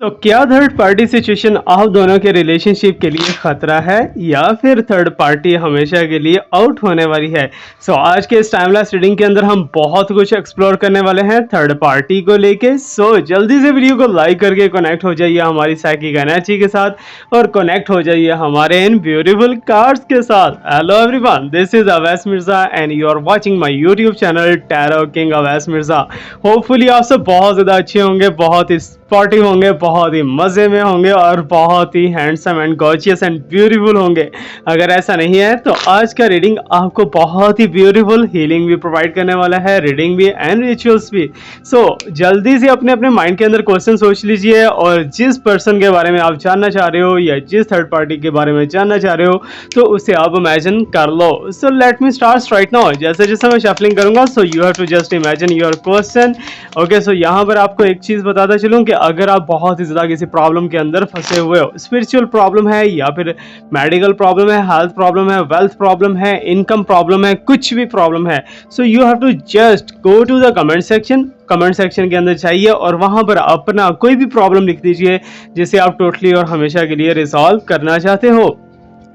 तो क्या third party situation आप दोनों के रिलेशनशिप के लिए खतरा है या फिर थर्ड पार्टी हमेशा के लिए आउट होने वाली है? आज के इस टाइमलेस रीडिंग के अंदर हम बहुत कुछ एक्सप्लोर करने वाले हैं थर्ड पार्टी को लेके। जल्दी से वीडियो को लाइक करके कनेक्ट हो जाइए हमारी साइकिक एनर्जी के साथ और कनेक्ट हो जाइए हमारे इन ब्यूटीफुल कार्ड्स के साथ। Hello everyone, this is Awais Mirza and you are watching my YouTube channel Tarot King Awais Mirza. Hopefully आप सब बहुत ज़्यादा अच्छे होंगे, बहुत ही स्पॉटिव होंगे, बहुत ही मज़े में होंगे और बहुत ही handsome and gorgeous and beautiful होंगे। अगर ऐसा नहीं है तो आज का रीडिंग आपको बहुत ही ब्यूटीफुल हीलिंग भी प्रोवाइड करने वाला है, रीडिंग भी एंड रिचुअल्स भी। जल्दी से अपने अपने माइंड के अंदर क्वेश्चन सोच लीजिए और जिस पर्सन के बारे में आप जानना चाह रहे हो या जिस थर्ड पार्टी के बारे में जानना चाह रहे हो तो उसे आप इमेजिन कर लो। Let me start right now. जैसे जैसे मैं शफलिंग करूंगा you have to just imagine your question. Okay, यहाँ पर आपको एक चीज़ बताता चलूँ कि अगर आप बहुत ही ज़्यादा किसी प्रॉब्लम के अंदर फंसे हुए हो, स्पिरिचुअल प्रॉब्लम है या फिर मेडिकल प्रॉब्लम है, हेल्थ प्रॉब्लम है, वेल्थ प्रॉब्लम है, इनकम प्रॉब्लम है, कुछ भी प्रॉब्लम है, you have to just go to the comment section के अंदर जाइए और वहां पर अपना कोई भी प्रॉब्लम लिख दीजिए जिसे आप टोटली और हमेशा के लिए रिजॉल्व करना चाहते हो।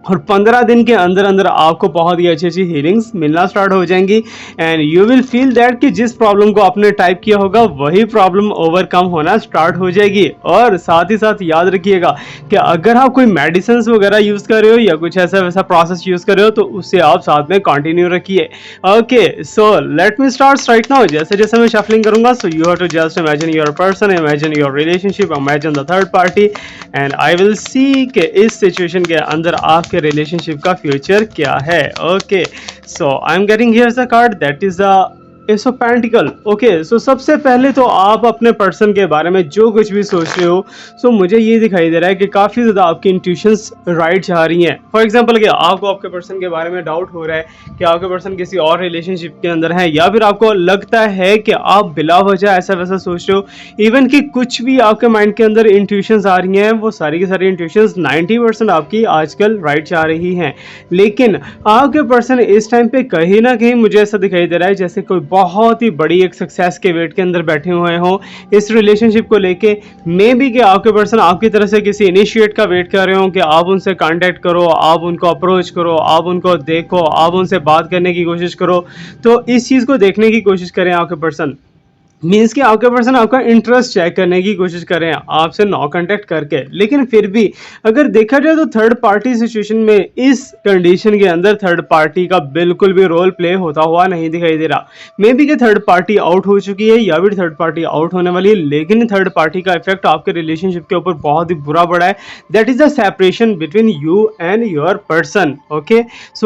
और 15 दिन के अंदर अंदर आपको बहुत ही अच्छी अच्छी हीलिंग्स मिलना स्टार्ट हो जाएंगी and you will feel that कि जिस प्रॉब्लम को आपने टाइप किया होगा वही प्रॉब्लम ओवरकम होना स्टार्ट हो जाएगी। और साथ ही साथ याद रखिएगा कि अगर आप कोई मेडिसिन वगैरह यूज़ कर रहे हो या कुछ ऐसा वैसा प्रोसेस यूज़ कर रहे हो तो उससे आप साथ में कंटिन्यू रखिए। Okay, let me start right now. जैसे जैसे मैं शफलिंग करूंगा you have to just imagine your person, imagine your relationship, imagine the third party and I will see कि इस सिचुएशन के अंदर आप के रिलेशनशिप का फ्यूचर क्या है। Okay, I am getting here the card that is the S of pentacle. Okay, सबसे पहले तो आप अपने पर्सन के बारे में जो कुछ भी सोच रहे हो मुझे ये दिखाई दे रहा है कि काफ़ी ज़्यादा आपकी इंट्यूशंस राइट जा रही हैं। फॉर एग्जांपल कि आपको आपके पर्सन के बारे में डाउट हो रहा है कि आपके पर्सन किसी और रिलेशनशिप के अंदर है या फिर आपको लगता है कि आप बिला वजह ऐसा वैसा सोच रहे हो। इवन कि कुछ भी आपके माइंड के अंदर इंट्यूशंस आ रही हैं वो सारी की सारी इंट्यूशंस 90% आपकी आजकल राइट जा रही हैं। लेकिन आपके पर्सन इस टाइम पे कहीं ना कहीं मुझे ऐसा दिखाई दे रहा है जैसे कोई बहुत ही बड़ी एक सक्सेस के वेट के अंदर बैठे हुए हो इस रिलेशनशिप को लेके। मे बी कि आपके पर्सन आपकी तरफ से किसी इनिशिएट का वेट कर रहे हो कि आप उनसे कांटेक्ट करो, आप उनको अप्रोच करो, आप उनको देखो, आप उनसे बात करने की कोशिश करो। तो इस चीज़ को देखने की कोशिश करें आपके पर्सन। मीन्स कि आपके पर्सन आपका इंटरेस्ट चेक करने की कोशिश कर रहे हैं आपसे नो कांटेक्ट करके। लेकिन फिर भी अगर देखा जाए तो थर्ड पार्टी सिचुएशन में इस कंडीशन के अंदर थर्ड पार्टी का बिल्कुल भी रोल प्ले होता हुआ नहीं दिखाई दे रहा। मे बी कि थर्ड पार्टी आउट हो चुकी है या फिर थर्ड पार्टी आउट होने वाली है, लेकिन थर्ड पार्टी का इफेक्ट आपके रिलेशनशिप के ऊपर बहुत ही बुरा पड़ा है। That is the separation between you and your person. Okay,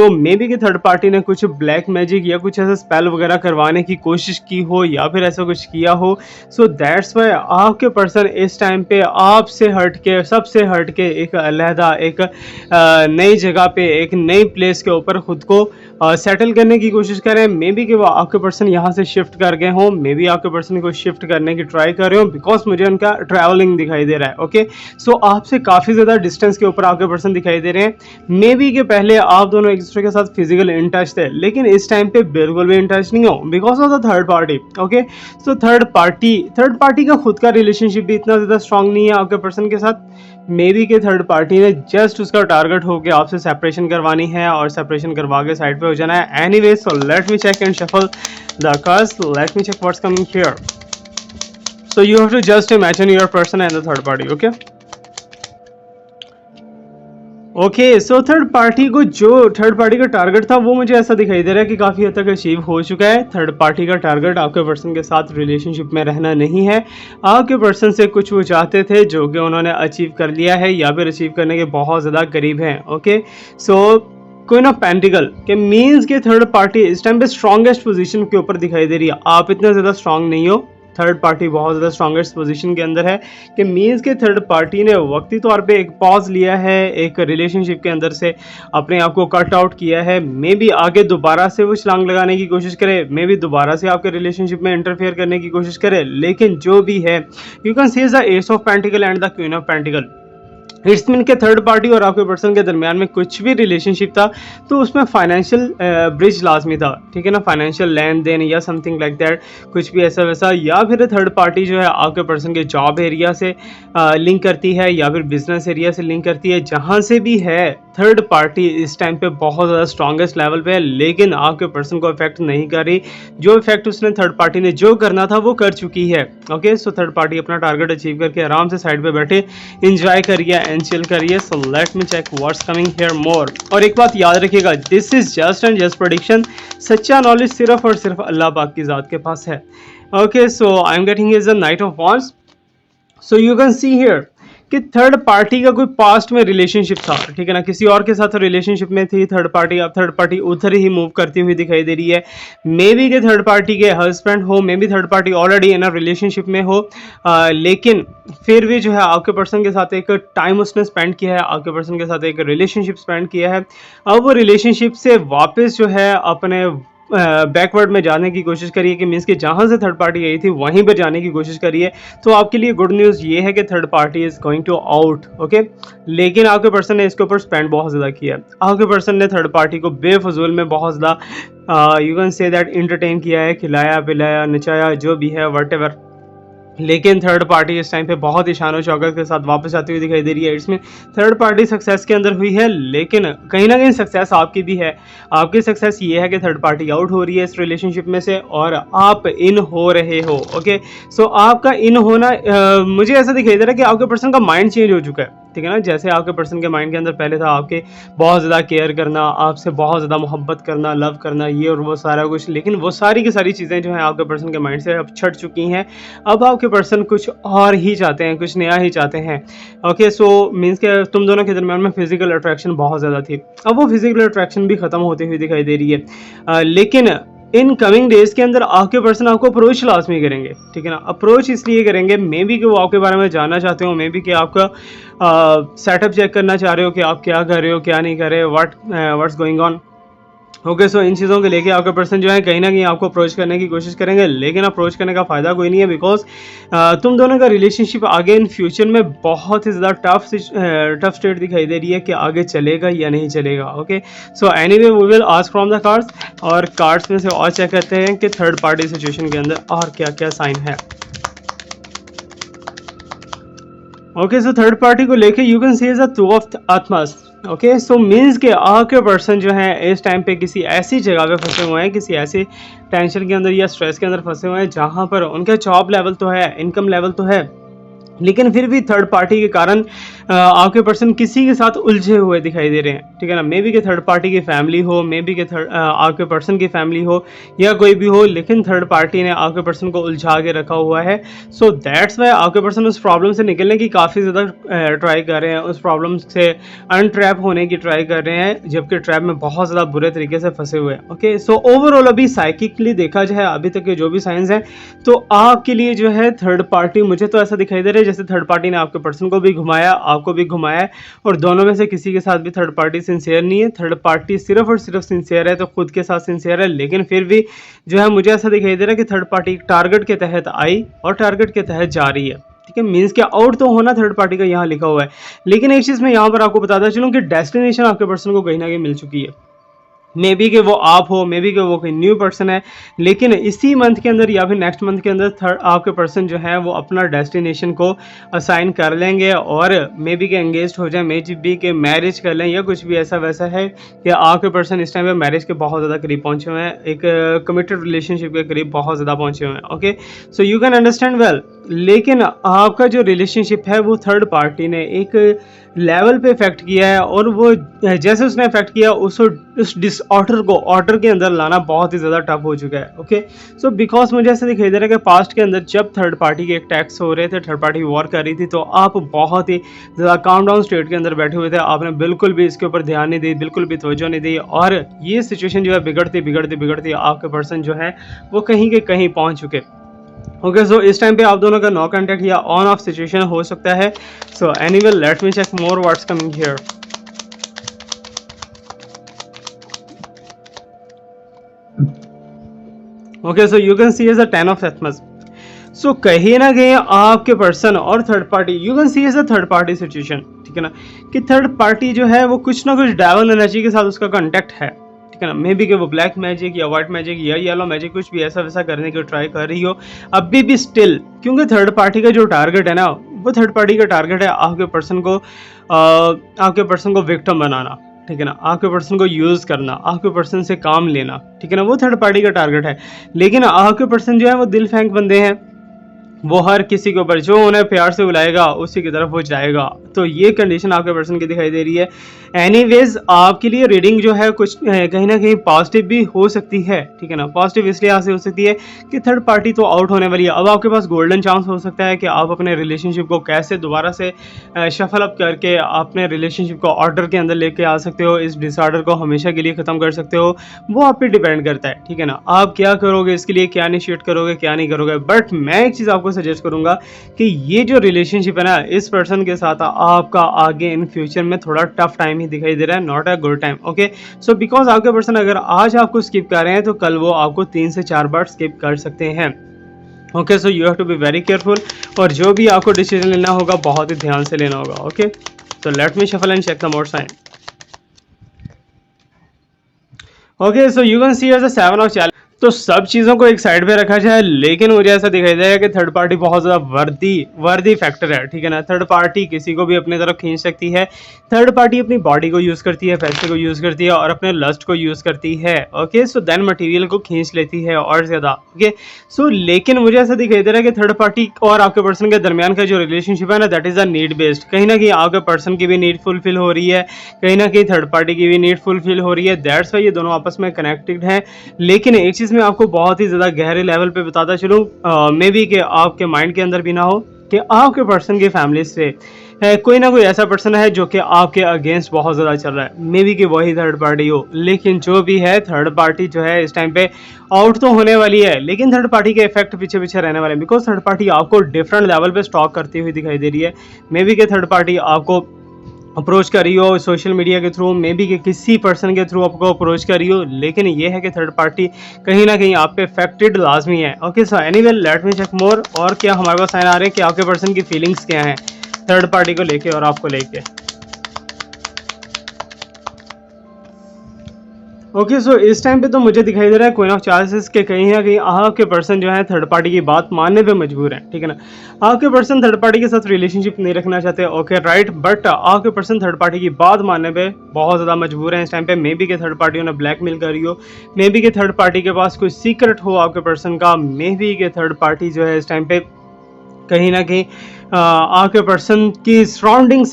may be कि थर्ड पार्टी ने कुछ ब्लैक मैजिक या कुछ ऐसा स्पेल वगैरह करवाने की कोशिश की हो या फिर ऐसा कुछ किया हो। दैट्स वाई आपके पर्सन इस टाइम पे आपसे हट के, सबसे हट के एक अलहदा एक नई जगह पे, एक नई प्लेस के ऊपर खुद को सेटल करने की कोशिश करें। मे बी कि वो आपके पर्सन यहाँ से शिफ्ट कर गए हों, मे बी आपके पर्सन को शिफ्ट करने की ट्राई कर रहे हो बिकॉज मुझे उनका ट्रैवलिंग दिखाई दे रहा है। ओके, आपसे काफ़ी ज़्यादा डिस्टेंस के ऊपर आपके पर्सन दिखाई दे रहे हैं। मे बी कि पहले आप दोनों एक दूसरे के साथ फिजिकल इन टच थे लेकिन इस टाइम पे बिल्कुल भी इन टच नहीं हो because of the third party. Okay, third party का खुद का रिलेशनशिप भी इतना ज़्यादा स्ट्रांग नहीं है आपके पर्सन के साथ। मे बी के थर्ड पार्टी ने जस्ट उसका टारगेट होकर आपसे सेपरेशन करवानी है और सेपरेशन करवा के साइड पे हो जाना है। Anyway, let me check and shuffle the cards. Let me check what's coming here. You have to just imagine your person and the third party. Okay, third party को जो थर्ड पार्टी का target था वो मुझे ऐसा दिखाई दे रहा है कि काफ़ी हद तक अचीव हो चुका है। थर्ड पार्टी का टारगेट आपके पर्सन के साथ रिलेशनशिप में रहना नहीं है। आपके पर्सन से कुछ वो चाहते थे जो कि उन्होंने अचीव कर लिया है या फिर अचीव करने के बहुत ज़्यादा करीब हैं। ओके, क्वीन ऑफ पेंटिकल के मीन्स के थर्ड पार्टी इस टाइम पे स्ट्रॉन्गेस्ट पोजीशन के ऊपर दिखाई दे रही है। आप इतना ज़्यादा स्ट्रांग नहीं हो, थर्ड पार्टी बहुत ज़्यादा स्ट्रॉन्गेस्ट पोजीशन के अंदर है कि मीन्स के थर्ड पार्टी ने वक्ती तौर पे एक पॉज लिया है, एक रिलेशनशिप के अंदर से अपने आप को कट आउट किया है। मे बी आगे दोबारा से वो छलांग लगाने की कोशिश करे, मे बी दोबारा से आपके रिलेशनशिप में इंटरफेयर करने की कोशिश करे। लेकिन जो भी है, you can see the S of pentacles and the queen of pentacle. It's mean के थर्ड पार्टी और आपके पर्सन के दरमियान में कुछ भी रिलेशनशिप था तो उसमें फाइनेंशियल ब्रिज लाजमी था, ठीक है ना, फाइनेंशियल लेन देन या समथिंग लाइक दैट, कुछ भी ऐसा वैसा। या फिर थर्ड पार्टी जो है आपके पर्सन के जॉब एरिया से लिंक करती है या फिर बिजनेस एरिया से लिंक करती है, जहाँ से भी है थर्ड पार्टी इस टाइम पे बहुत ज़्यादा स्ट्रॉन्गेस्ट लेवल पे है, लेकिन आपके पर्सन को इफेक्ट नहीं कर रही। जो इफेक्ट उसने थर्ड पार्टी ने जो करना था वो कर चुकी है। ओके, सो थर्ड पार्टी अपना टारगेट अचीव करके आराम से साइड पे बैठे एंजॉय करिए एंड चिल करिए। So let me check what's coming here more. और एक बात याद रखिएगा, this is just and just prediction. सच्चा नॉलेज सिर्फ और सिर्फ अल्लाह पाक की ज़ात के पास है। Okay, so I am getting is the night of wands. So you can see here कि थर्ड पार्टी का कोई पास्ट में रिलेशनशिप था, ठीक है ना, किसी और के साथ रिलेशनशिप में थी थर्ड पार्टी। अब थर्ड पार्टी उधर ही मूव करती हुई दिखाई दे रही है। मे बी के थर्ड पार्टी के हस्बैंड हो, may be third party already in a relationship में हो, लेकिन फिर भी जो है आपके पर्सन के साथ एक टाइम उसने स्पेंड किया है, आपके पर्सन के साथ एक रिलेशनशिप स्पेंड किया है। अब वो रिलेशनशिप से वापस जो है अपने बैकवर्ड में जाने की कोशिश करिए, कि मीन्स कि जहाँ से थर्ड पार्टी आई थी वहीं पर जाने की कोशिश करिए। तो आपके लिए गुड न्यूज़ ये है कि third party is going to out. Okay, लेकिन आपके पर्सन ने इसके ऊपर स्पेंड बहुत ज़्यादा किया। आपके पर्सन ने थर्ड पार्टी को बेफजूल में बहुत ज़्यादा you can say that entertain किया है, खिलाया पिलाया नचाया जो भी है वट एवर। लेकिन थर्ड पार्टी इस टाइम पे बहुत ही शान शौकत के साथ वापस आती हुई दिखाई दे रही है। इसमें थर्ड पार्टी सक्सेस के अंदर हुई है, लेकिन कहीं ना कहीं सक्सेस आपकी भी है। आपकी सक्सेस ये है कि थर्ड पार्टी आउट हो रही है इस रिलेशनशिप में से और आप इन हो रहे हो। ओके, सो आपका इन होना मुझे ऐसा दिखाई दे रहा है कि आपके पर्सन का माइंड चेंज हो चुका है, ठीक है ना। जैसे आपके पर्सन के माइंड के अंदर पहले था आपके बहुत ज़्यादा केयर करना, आपसे बहुत ज़्यादा मोहब्बत करना, लव करना, ये और वो सारा कुछ, लेकिन वो सारी की सारी चीज़ें जो हैं आपके पर्सन के माइंड से अब छट चुकी हैं। अब आपके पर्सन कुछ और ही चाहते हैं, कुछ नया ही चाहते हैं। ओके, सो मीन्स के तुम दोनों के दरमियान में फिजिकल अट्रैक्शन बहुत ज़्यादा थी, अब वो फिजिकल अट्रैक्शन भी ख़त्म होती हुई दिखाई दे रही है। लेकिन इन कमिंग डेज के अंदर आपके पर्सन आपको अप्रोच लाजमी करेंगे, ठीक है ना। अप्रोच इसलिए करेंगे मे बी कि वो आपके बारे में जानना चाहते हो, मे बी कि आपका सेटअप चेक करना चाह रहे हो कि आप क्या कर रहे हो क्या नहीं कर रहे, व्हाट्स गोइंग ऑन। ओके, सो इन चीज़ों को लेके आपका पर्सन जो है कहीं ना कहीं आपको अप्रोच करने की कोशिश करेंगे, लेकिन अप्रोच करने का फ़ायदा कोई नहीं है, बिकॉज तुम दोनों का रिलेशनशिप आगे इन फ्यूचर में बहुत ही ज़्यादा टफ स्टेट दिखाई दे रही है कि आगे चलेगा या नहीं चलेगा। Okay, so anyway we will ask from the cards, और कार्ड्स में से और चेक करते हैं कि थर्ड पार्टी सिचुएशन के अंदर और क्या क्या साइन है। ओके, सो थर्ड पार्टी को लेके you can see is a two of आत्मास। ओके, सो मीन्स के आपके पर्सन जो है इस टाइम पे किसी ऐसी जगह पे फंसे हुए हैं, किसी ऐसे टेंशन के अंदर या स्ट्रेस के अंदर फंसे हुए हैं जहाँ पर उनका जॉब लेवल तो है, इनकम लेवल तो है, लेकिन फिर भी थर्ड पार्टी के कारण आपके पर्सन किसी के साथ उलझे हुए दिखाई दे रहे हैं, ठीक है ना। मे बी के थर्ड पार्टी की फैमिली हो, मे बी के आपके पर्सन की फैमिली हो या कोई भी हो, लेकिन थर्ड पार्टी ने आपके पर्सन को उलझा के रखा हुआ है। सो दैट्स वाई आपके पर्सन उस प्रॉब्लम से निकलने की काफ़ी ज़्यादा ट्राई कर रहे हैं, उस प्रॉब्लम से अनट्रैप होने की ट्राई कर रहे हैं, जबकि ट्रैप में बहुत ज़्यादा बुरे तरीके से फंसे हुए हैं। ओके, सो ओवरऑल अभी साइकिकली देखा जाए अभी तक के जो भी साइंस हैं, तो आपके लिए जो है थर्ड पार्टी, मुझे तो ऐसा दिखाई दे रहा है जैसे थर्ड पार्टी ने आपके पर्सन को भी घुमाया, आपको भी घुमाया, और दोनों में से किसी के साथ भी थर्ड पार्टी सिंसियर नहीं है। थर्ड पार्टी सिर्फ और सिर्फ सिंसियर है तो खुद के साथ सिंसियर है, लेकिन फिर भी जो है मुझे ऐसा दिखाई दे रहा है कि थर्ड पार्टी टारगेट के तहत आई और टारगेट के तहत जा रही है, ठीक है। मीन्स क्या आउट तो होना थर्ड पार्टी का यहाँ लिखा हुआ है, लेकिन एक चीज़ मैं यहाँ पर आपको बताता चलूँ कि डेस्टिनेशन आपके पर्सन को कहीं ना कहीं मिल चुकी है। मे बी कि वो आप हो, मे बी कि वो कोई न्यू पर्सन है, लेकिन इसी मंथ के अंदर या फिर नेक्स्ट मंथ के अंदर थर्ड आपके पर्सन जो है वो अपना डेस्टिनेशन को असाइन कर लेंगे और मे बी के एंगेज हो जाए, मे बी के मैरिज कर लें या कुछ भी ऐसा वैसा है कि आपके पर्सन इस टाइम पे मैरिज के बहुत ज़्यादा करीब पहुंचे हुए हैं, एक कमिटेड रिलेशनशिप के करीब बहुत ज़्यादा पहुंचे हुए हैं। Okay, so you can understand well, लेकिन आपका जो रिलेशनशिप है वो थर्ड पार्टी ने एक लेवल पे इफेक्ट किया है, और वो जैसे उसने इफेक्ट किया उस डिसऑर्डर को ऑर्डर के अंदर लाना बहुत ही ज़्यादा टफ हो चुका है। ओके, सो बिकॉज मुझे ऐसा दिखाई दे रहा है कि पास्ट के अंदर जब थर्ड पार्टी के अटैक्स हो रहे थे, थर्ड पार्टी वॉर कर रही थी, तो आप बहुत ही ज़्यादा काम डाउन स्टेट के अंदर बैठे हुए थे, आपने बिल्कुल भी इसके ऊपर ध्यान नहीं दी, बिल्कुल भी तवज्जो नहीं दी, और ये सिचुएशन जो है बिगड़ती बिगड़ती बिगड़ती आपके पर्सन जो है वो कहीं के कहीं पहुँच चुके। ओके, सो इस टाइम पे आप दोनों का नो कांटेक्ट या ऑन ऑफ सिचुएशन हो सकता है। So anyway let me check more what's coming here. Okay, so you can see as a 10 of Ethmas. So कहीं ना कहीं आपके पर्सन और third party, you can see as a third party situation, ठीक है ना, कि थर्ड पार्टी जो है वो कुछ ना कुछ डेविल एनर्जी के साथ उसका कांटेक्ट है, ठीक है ना, मे बी कि वो ब्लैक मैजिक या व्हाइट मैजिक या येलो मैजिक कुछ भी ऐसा वैसा करने की ट्राई कर रही हो अभी भी स्टिल, क्योंकि थर्ड पार्टी का जो टारगेट है ना, वो थर्ड पार्टी का टारगेट है आपके पर्सन को विक्टिम बनाना, ठीक है ना, आपके पर्सन को यूज करना, आपके पर्सन से काम लेना, ठीक है ना, वो थर्ड पार्टी का टारगेट है। लेकिन आपके पर्सन जो है वो दिल फेंक बंदे हैं, वो हर किसी के ऊपर जो उन्हें प्यार से बुलाएगा उसी की तरफ वो जाएगा। तो ये कंडीशन आपके पर्सन की दिखाई दे रही है। एनीवेज आपके लिए रीडिंग जो है कुछ कहीं ना कहीं पॉजिटिव भी हो सकती है, ठीक है ना। पॉजिटिव इसलिए यहाँ से हो सकती है कि थर्ड पार्टी तो आउट होने वाली है। अब आपके पास गोल्डन चांस हो सकता है कि आप अपने रिलेशनशिप को कैसे दोबारा से शफल अप करके अपने रिलेशनशिप को ऑर्डर के अंदर लेके आ सकते हो, इस डिसऑर्डर को हमेशा के लिए ख़त्म कर सकते हो। वो आप पे डिपेंड करता है, ठीक है ना, आप क्या करोगे, इसके लिए क्या इनिशिएट करोगे, क्या नहीं करोगे। बट मैं एक चीज़ आपको सजेस्ट करूंगा कि ये जो रिलेशनशिप है ना, इस पर्सन के साथ आपका आगे इन फ्यूचर में थोड़ा टफ टाइम ही दिखाई दे रहा है, not a good time. Okay, so because आपके पर्सन अगर आज आपको स्किप कर रहे हैं तो कल वो आपको 3 से 4 बार स्किप कर सकते हैं। Okay, so you have to be very careful, और जो भी आपको डिसीजन लेना होगा बहुत ही ध्यान से लेना होगा। Okay, so let me shuffle and check the more sign. Okay, so you can see as a 7 of chalice. तो सब चीज़ों को एक साइड पे रखा जाए, लेकिन मुझे ऐसा दिखाई दे रहा है कि थर्ड पार्टी बहुत ज़्यादा वर्दी फैक्टर है, ठीक है ना। थर्ड पार्टी किसी को भी अपने तरफ खींच सकती है। थर्ड पार्टी अपनी बॉडी को यूज़ करती है, पैसे को यूज़ करती है और अपने लस्ट को यूज़ करती है। ओके, सो देन मटेरियल को खींच लेती है और ज़्यादा। ओके, सो लेकिन मुझे ऐसा दिखाई दे रहा है कि थर्ड पार्टी और आपके पर्सन के दरमियान का जो रिलेशनशिप है ना, that is a need based. कहीं ना कहीं आपके पर्सन की भी नीड फुलफिल हो रही है, कहीं ना कहीं थर्ड पार्टी की भी नीड फुलफिल हो रही है। दैट्स वाई ये दोनों आपस में कनेक्टेड हैं। लेकिन एक चीज़ मैं आपको बहुत ही ज़्यादा गहरे लेवल पे बताता चलूँ, मे बी कि आपके माइंड के अंदर भी ना हो, कि आपके पर्सन की फैमिली से कोई ना कोई ऐसा पर्सन है जो कि आपके अगेंस्ट बहुत ज़्यादा चल रहा है। मे बी कि वही थर्ड पार्टी हो, लेकिन जो भी है थर्ड पार्टी जो है इस टाइम पे आउट तो होने वाली है, लेकिन थर्ड पार्टी के इफेक्ट पीछे पीछे रहने वाले हैं, बिकॉज थर्ड पार्टी आपको डिफरेंट लेवल पे स्टॉक करती हुई दिखाई दे रही है। मे बी कि थर्ड पार्टी आपको अप्रोच कर रही हो सोशल मीडिया के थ्रू, मे बी कि किसी पर्सन के थ्रू आपको अप्रोच कर रही हो, लेकिन ये है कि थर्ड पार्टी कहीं ना कहीं आप पे अफेक्टेड लाजमी है। Okay, so anyway let me check more, और क्या हमारे पास साइन आ रहे हैं कि आपके पर्सन की फीलिंग्स क्या हैं थर्ड पार्टी को लेके और आपको लेके। ओके, सो इस टाइम पे तो मुझे दिखाई दे रहा है क्वीन ऑफ चांसेस के कहीं ना कहीं आपके पर्सन जो है थर्ड पार्टी की बात मानने पे मजबूर है, ठीक है ना। आपके पर्सन थर्ड पार्टी के साथ रिलेशनशिप नहीं रखना चाहते, ओके राइट, बट आपके पर्सन थर्ड पार्टी की बात मानने पे बहुत ज़्यादा मजबूर है इस टाइम पे। मे बी के थर्ड पार्टी उन्हें ब्लैकमेल कर रही हो, मे बी के थर्ड पार्टी के पास कोई सीक्रेट हो आपके पर्सन का, मे बी के थर्ड पार्टी जो है इस टाइम पे कहीं ना कहीं आपके पर्सन की सराउंडिंग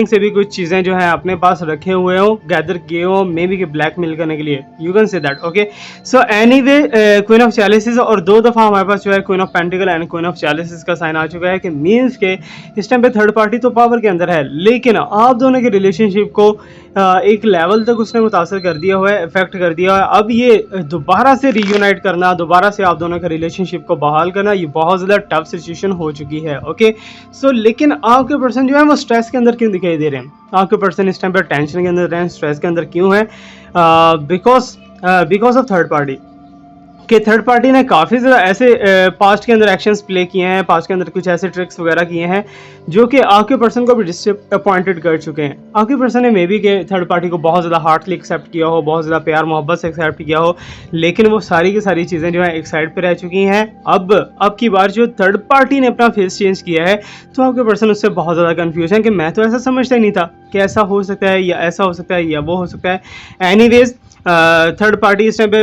से भी कुछ चीज़ें जो है अपने पास रखे हुए हो, गैदर किए हो, मे बी के ब्लैकमेल करने के लिए, you can say that. Okay, so anyway queen of chalices, और 2 दफ़ा हमारे पास जो है queen of pentacles and queen of chalices का साइन आ चुका है, कि मीन्स के इस टाइम पे थर्ड पार्टी तो पावर के अंदर है, लेकिन आप दोनों के रिलेशनशिप को एक लेवल तक उसने मुतासर कर दिया हुआ है, इफेक्ट कर दिया है। अब ये दोबारा से रीयूनाइट करना, दोबारा से आप दोनों के रिलेशनशिप को बहाल करना, ये बहुत ज़्यादा टफ सिचुएशन हो चुकी है। ओके, सो लेकिन आपके पर्सन जो है वो स्ट्रेस के अंदर क्यों दिखाई दे रहे हैं? आपके पर्सन इस टाइम पर टेंशन के अंदर हैं, स्ट्रेस के अंदर क्यों है? बिकॉज ऑफ थर्ड पार्टी, कि थर्ड पार्टी ने काफ़ी ज़्यादा ऐसे पास्ट के अंदर एक्शंस प्ले किए हैं, पास्ट के अंदर कुछ ऐसे ट्रिक्स वगैरह किए हैं जो कि आपके पर्सन को भी डिसअपॉइंटेड कर चुके हैं। आपके पर्सन ने मे बी के थर्ड पार्टी को बहुत ज़्यादा हार्टली एक्सेप्ट किया हो, बहुत ज़्यादा प्यार मोहब्बत से एक्सेप्ट किया हो, लेकिन वो सारी की सारी चीज़ें जो है एक साइड पर रह चुकी हैं। अब की बार जो थर्ड पार्टी ने अपना फेस चेंज किया है, तो आपके पर्सन उससे बहुत ज़्यादा कन्फ्यूज है कि मैं तो ऐसा समझता ही नहीं था कि ऐसा हो सकता है, या ऐसा हो सकता है, या वो हो सकता है। एनीवेज थर्ड पार्टी इस टाइम पे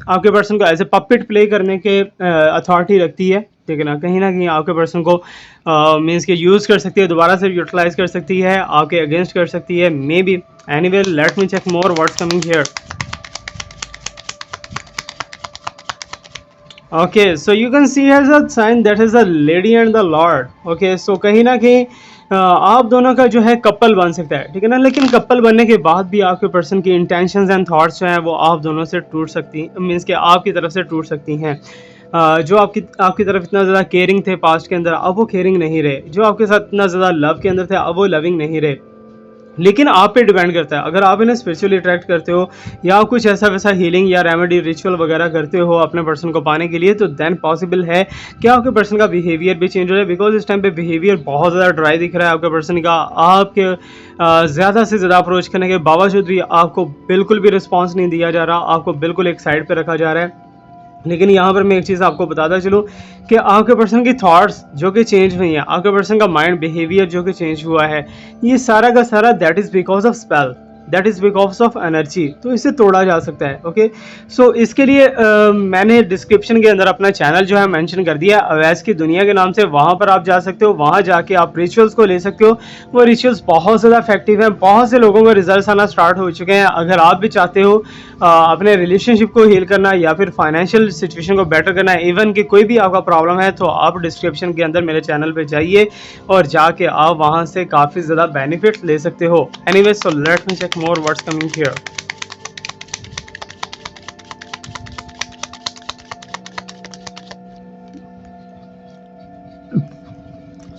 आपके पर्सन को एज ए पपेट प्ले करने के अथॉरिटी रखती है, ठीक है ना। कहीं ना कहीं आपके पर्सन को मीन्स के यूज़ कर सकती है, दोबारा से यूटिलाइज कर सकती है, आपके अगेंस्ट कर सकती है, maybe. Anyway let me check more what's coming here. Okay, so you can see has a sign that is the lady and the lord. Okay, so कहीं ना कहीं आप दोनों का जो है कपल बन सकता है, ठीक है ना, लेकिन कपल बनने के बाद भी आपके पर्सन की इंटेंशंस एंड थॉट्स जो हैं वो आप दोनों से टूट सकती हैं, मीन्स के आपकी तरफ से टूट सकती हैं। जो आपकी तरफ इतना ज़्यादा केयरिंग थे पास्ट के अंदर, अब वो केयरिंग नहीं रहे। जो आपके साथ इतना ज़्यादा लव के अंदर थे, अब वो लविंग नहीं रहे। लेकिन आप पे डिपेंड करता है। अगर आप इन्हें स्पिरिचुअली अट्रैक्ट करते हो या कुछ ऐसा वैसा हीलिंग या रेमेडी रिचुअल वगैरह करते हो अपने पर्सन को पाने के लिए, तो देन पॉसिबल है कि आपके पर्सन का बिहेवियर भी चेंज हो जाए। बिकॉज इस टाइम पे बिहेवियर बहुत ज़्यादा ड्राई दिख रहा है आपके पर्सन का। आपके ज़्यादा से ज़्यादा अप्रोच करने के बावजूद भी आपको बिल्कुल भी रिस्पॉन्स नहीं दिया जा रहा, आपको बिल्कुल एक साइड पर रखा जा रहा है। लेकिन यहाँ पर मैं एक चीज़ आपको बताता चलूँ कि आपके पर्सन की थॉट्स जो कि चेंज हुई हैं, आपके पर्सन का माइंड बिहेवियर जो कि चेंज हुआ है, ये सारा का सारा that is because of spell, that is because of energy. तो इसे तोड़ा जा सकता है। ओके, सो इसके लिए मैंने डिस्क्रिप्शन के अंदर अपना चैनल जो है मेंशन कर दिया, अवैस की दुनिया के नाम से। वहाँ पर आप जा सकते हो, वहाँ जाके आप रिचुअल्स को ले सकते हो। वो रिचुअल्स बहुत ज़्यादा इफेक्टिव हैं, बहुत से लोगों को रिजल्ट आना स्टार्ट हो चुके हैं। अगर आप भी चाहते हो अपने रिलेशनशिप को हील करना या फिर फाइनेंशियल सिचुएशन को बेटर करना है, इवन कि कोई भी आपका प्रॉब्लम है, तो आप डिस्क्रिप्शन के अंदर मेरे चैनल पे जाइए और जाके आप वहाँ से काफ़ी ज़्यादा बेनिफिट्स ले सकते हो। Anyway, so let me check more what's coming here.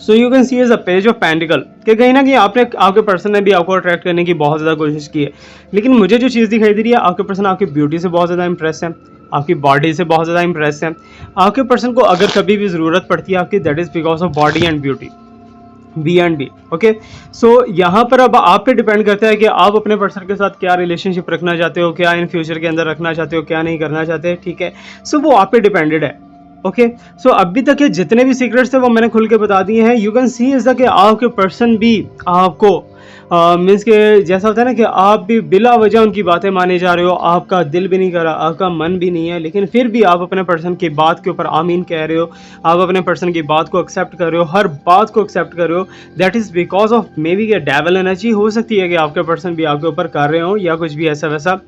So you can see as a page of pentacle कि कहीं ना कहीं आपके पर्सन ने भी आपको अट्रैक्ट करने की बहुत ज़्यादा कोशिश की है। लेकिन मुझे जो चीज़ दिखाई दे रही है, आपके पर्सन आपकी ब्यूटी से बहुत ज़्यादा इंप्रेस है, आपकी बॉडी से बहुत ज़्यादा इंप्रेस है। आपके पर्सन को अगर कभी भी ज़रूरत पड़ती है आपकी, that is because of body and beauty, B and B. Okay, so यहाँ पर अब आप पे डिपेंड करता है कि आप अपने पर्सन के साथ क्या रिलेशनशिप रखना चाहते हो, क्या इन फ्यूचर के अंदर रखना चाहते हो, क्या नहीं करना चाहते। ठीक है, सो वो आप पे डिपेंडेड है। ओके, सो अभी तक के जितने भी सीक्रेट्स थे वो मैंने खुल के बता दिए हैं। यू कैन सी इज कि आपके पर्सन भी आपको मीन्स के जैसा होता है ना कि आप भी बिला वजह उनकी बातें माने जा रहे हो, आपका दिल भी नहीं कर रहा, आपका मन भी नहीं है, लेकिन फिर भी आप अपने पर्सन की बात के ऊपर आमीन कह रहे हो, आप अपने पर्सन की बात को एक्सेप्ट कर रहे हो, हर बात को एक्सेप्ट कर रहे हो। That is because of may be devil energy हो सकती है कि आपके पर्सन भी आपके ऊपर कर रहे हो या कुछ भी ऐसा वैसा।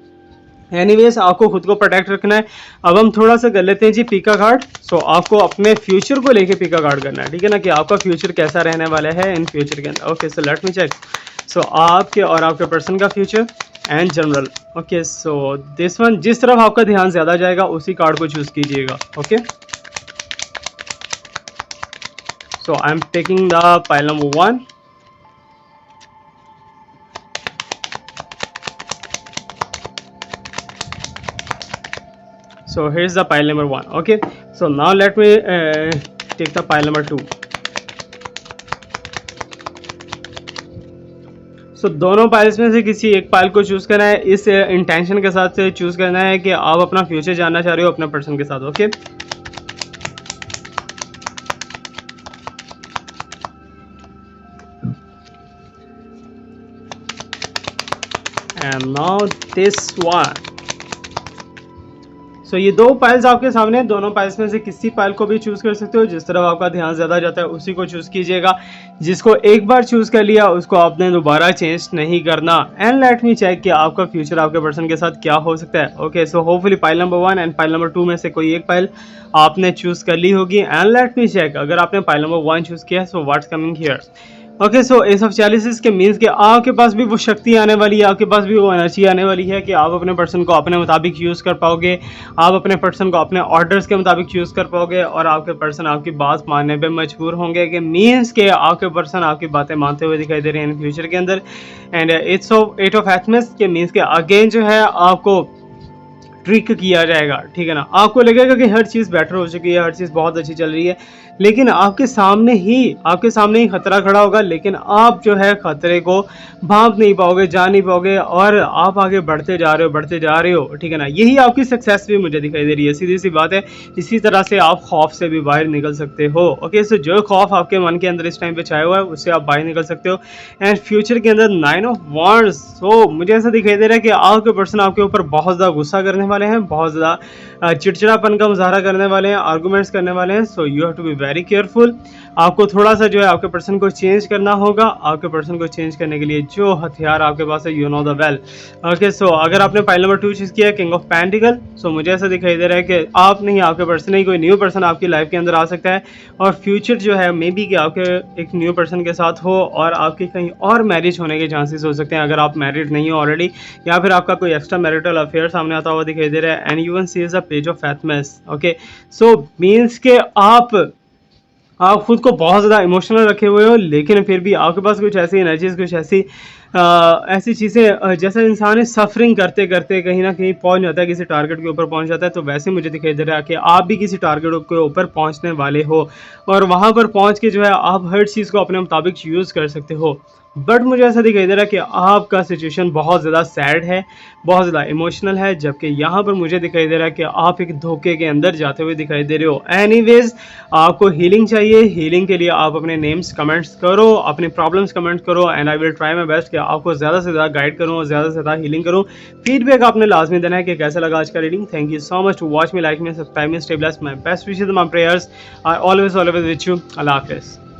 एनीवेज, आपको खुद को प्रोटेक्ट रखना है। अब हम थोड़ा सा कर लेते हैं जी पिका कार्ड। सो आपको अपने फ्यूचर को लेके पिका कार्ड करना है, ठीक है ना, कि आपका फ्यूचर कैसा रहने वाला है इन फ्यूचर के अंदर। Okay, so let me check. So आपके और आपके पर्सन का future and general. Okay, so this one, जिस तरफ आपका ध्यान ज़्यादा जाएगा उसी कार्ड को चूज़ कीजिएगा। Okay, so I am taking the pile number 1। So here's the pile number 1. Okay, so now let me take the pile number 2. So दोनों पाइल्स में से किसी एक पाइल को चूज करना है। इस इंटेंशन के साथ से चूज करना है कि आप अपना फ्यूचर जानना चाह रहे हो अपने पर्सन के साथ। Okay, and now this one. सो ये दो पाइल्स आपके सामने हैं। दोनों पाइल्स में से किसी पाइल को भी चूज़ कर सकते हो, जिस तरफ आपका ध्यान ज़्यादा जाता है उसी को चूज़ कीजिएगा। जिसको एक बार चूज़ कर लिया उसको आपने दोबारा चेंज नहीं करना। एंड लेट मी चेक कि आपका फ्यूचर आपके पर्सन के साथ क्या हो सकता है। Okay, so hopefully pile number 1 and pile number 2 में से कोई एक पाइल आपने चूज़ कर ली होगी। एंड लेट मी चेक, अगर आपने पाइल नंबर 1 चूज़ किया, so what's coming here. Okay, so ace of chalices के मीन्स कि आपके पास भी वो शक्ति आने वाली है, आपके पास भी वो एनर्जी आने वाली है कि आप अपने पर्सन को अपने मुताबिक यूज़ कर पाओगे, आप अपने पर्सन को अपने ऑर्डर्स के मुताबिक यूज़ कर पाओगे और आपके पर्सन आपकी बात मानने पे मजबूर होंगे। कि मीन्स के आपके पर्सन आपकी बातें मानते हुए दिखाई दे रहे हैं इन फ्यूचर के अंदर। एंड एट ऑफ एथमेस के मीन्स के अगेन जो है आपको ट्रिक किया जाएगा। ठीक है ना, आपको लगेगा कि हर चीज़ बेटर हो चुकी है, हर चीज़ बहुत अच्छी चल रही है, लेकिन आपके सामने ही खतरा खड़ा होगा, लेकिन आप जो है खतरे को भांप नहीं पाओगे, जान नहीं पाओगे और आप आगे बढ़ते जा रहे हो। ठीक है ना, यही आपकी सक्सेस भी मुझे दिखाई दे रही है। सीधी सी बात है, इसी तरह से आप खौफ से भी बाहर निकल सकते हो। ओके, सो जो खौफ आपके मन के अंदर इस टाइम पे छाया हुआ है उससे आप बाहर निकल सकते हो। एंड फ्यूचर के अंदर 9 ऑफ वांड्स। सो मुझे ऐसा दिखाई दे रहा है कि आपके पर्सन आपके ऊपर बहुत ज़्यादा गुस्सा करने वाले हैं, बहुत ज़्यादा चिड़चिड़ापन का मुजाहरा करने वाले हैं, आर्गूमेंट्स करने वाले हैं। So you have to be very careful. आपको थोड़ा सा जो है आपके पर्सन को चेंज करना होगा। आपके पर्सन को चेंज करने के लिए जो हथियार आपके पास है, you know the well. Okay, so अगर आपने फाइल नंबर 2 चूज़ किया है, किंग ऑफ पेंटिकल, सो मुझे ऐसा दिखाई दे रहा है कि आप नहीं, आपके पर्सन नहीं, कोई न्यू पर्सन आपकी लाइफ के अंदर आ सकता है और फ्यूचर जो है मे बी कि आपके एक न्यू पर्सन के साथ हो और आपकी कहीं और मैरिज होने के चांसेस हो सकते हैं अगर आप मैरिड नहीं हो ऑलरेडी, या फिर आपका कोई एक्स्ट्रा मैरिटल अफेयर सामने आता हुआ दिखाई दे रहा है। And you can see is a page of athames. Okay, so means के आप खुद को बहुत ज़्यादा इमोशनल रखे हुए हो, लेकिन फिर भी आपके पास कुछ ऐसी एनर्जीज, कुछ ऐसी ऐसी चीज़ें जैसा इंसान है सफरिंग करते करते कहीं ना कहीं पहुंच जाता है, किसी टारगेट के ऊपर पहुंच जाता है, तो वैसे मुझे दिखाई दे रहा है कि आप भी किसी टारगेट के ऊपर पहुंचने वाले हो और वहां पर पहुंच के जो है आप हर चीज़ को अपने मुताबिक यूज़ कर सकते हो। बट मुझे ऐसा दिखाई दे रहा है कि आपका सिचुएशन बहुत ज़्यादा सैड है, बहुत ज़्यादा इमोशनल है, जबकि यहाँ पर मुझे दिखाई दे रहा है कि आप एक धोखे के अंदर जाते हुए दिखाई दे रहे हो। एनीवेज, आपको हीलिंग चाहिए, हीलिंग के लिए आप अपने नेम्स कमेंट्स करो, अपने प्रॉब्लम्स कमेंट करो and I will try my best कि आपको ज़्यादा से ज़्यादा गाइड करूँ और ज़्यादा से ज़्यादा हीलिंग करूँ। फीडबैक आपने लाजमी देना है कि कैसा लगा आज का reading. Thank you so much to watch me, like me, subscribe me, stay blessed, my best wishes, my prayers are always with you. Allah हाफिज़।